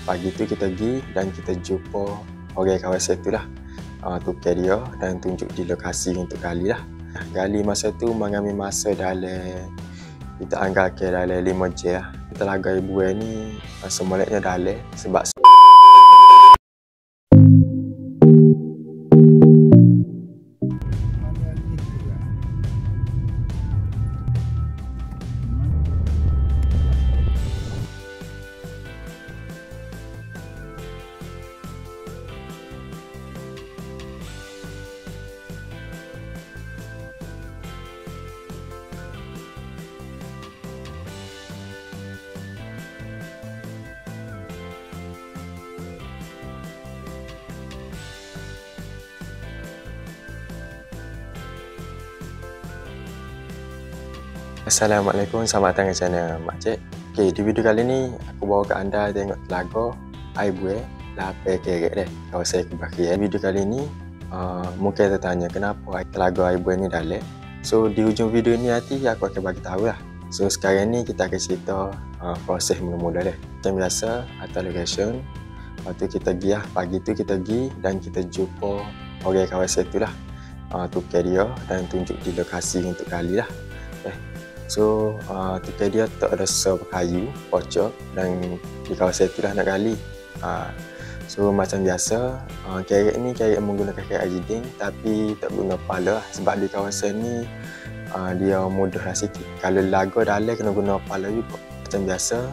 Pagi tu kita pergi dan kita jumpa orang kawasan tu lah. Tukar dia dan tunjuk di lokasi untuk gali lah. Gali masa tu mengambil masa dalam, kita anggap dalam 5 jam lah. Telaga Ibu ni semulanya dalam sebab Assalamualaikum, selamat datang ke channel Mak Cik. Okey, di video kali ni aku bawa ke anda tengok telaga Ibu lapar kerek deh kawasan Kebakir. Video kali ni mungkin tertanya kenapa telaga Ibu ni dalam. So di hujung video ni nanti aku akan bagi tahu lah. So sekarang ni kita akan cerita proses mula-mula deh. Macam biasa atau location. Lepas tu kita pergi lah, pagi tu kita pergi dan kita jumpa orang kawasan tu lah. Tukar dia dan tunjuk di lokasi untuk gali lah. So tukar dia tak ada kayu, pocok dan di kawasan itulah nak gali. So macam biasa, kerek ni kerek menggunakan kerek jiding tapi tak guna pala sebab di kawasan ni dia mudah lah sikit. Kalau laga dalam kena guna pala juga. Macam biasa,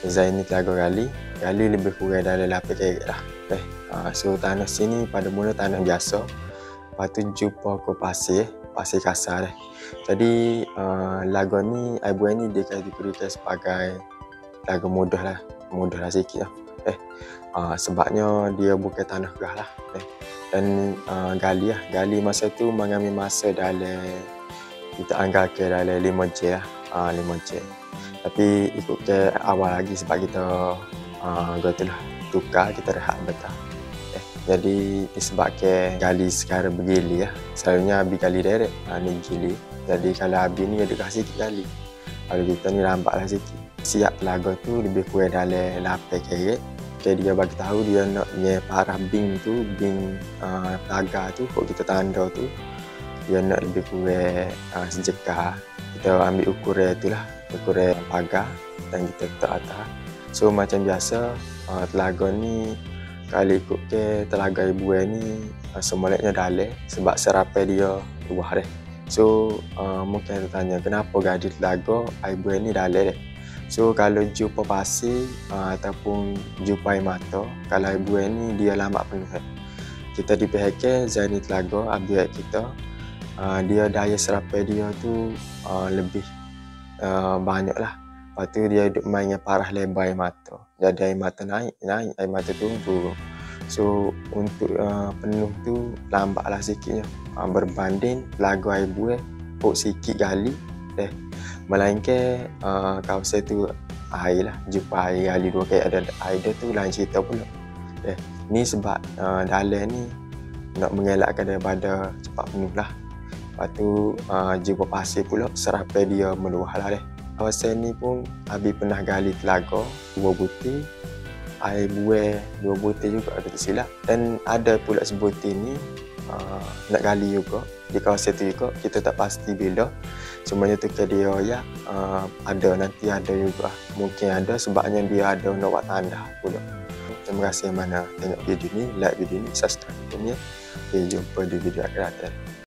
design ni telaga gali lebih kurang dalam 8 kerek lah. So tanah sini pada mula tanah biasa. Lepas tu jumpa ke pasir kasar dah. Jadi laga ni Ibu ni dia dikategorikan sebagai laga mudah lah sikit lah. Sebabnya dia bukan tanah gerah lah. Dan gali masa tu mengambil masa dalam, kita anggap dalam 5 jam lah. 5 jam. Tapi ikut ke awal lagi sebab kita tukar, kita rehat betah. Jadi disebabkan gali sekarang bergili lah. Selalunya habis gali direct, ni gili. Jadi kalau habis ni ada sikit gali. Kalau kita ni lambat lah sikit. Siap telaga tu lebih kurang dalam 8 kerek. Okay, dia bagi tahu dia nak parah bing tu, bing telaga tu, kalau kita tanda tu dia nak lebih kurang sejengkal. Kita ambil ukuran tu lah, ukuran pagar dan kita letak atas. So macam biasa telaga ni kalau ikut ke telaga Ibu ni semulanya dalam sebab serapai dia luar deh. So mungkin tertanya kenapa gali telaga Ibu ni dalam deh. So kalau jumpa pasir ataupun jumpa air mata, kalau Ibu ni dia lambat penuh. Kita di pihak Zaini telaga ambil kita, dia daya serapai dia tu lebih banyak lah. Lepas tu dia duduk main dengan parah lebar air mata. Jadi air mata naik, air mata turun. So untuk penuh tu lambatlah sikitnya. Berbanding telaga Ibu pok sikit gali melainkan kawasan tu air lah, jumpa air gali 2 kali ada air dia tu lain cerita pula. Ni sebab dalam ni nak mengelakkan daripada cepat penuh lah. Lepas tu jumpa pasir pula serapai dia meluah lah deh. Kawasan ni pun habis pernah gali telaga 2 butir, air buih 2 butir juga ada tersilap. Dan ada pula sebutir ni nak gali juga di kawasan tu juga, kita tak pasti bila. Semuanya tu ke dia ya nanti ada juga. Mungkin ada sebabnya dia ada nak buat tanda pula. Terima kasih yang mana tengok video ni, like video ni, subscribe channel ni. Jumpa di video akan datang.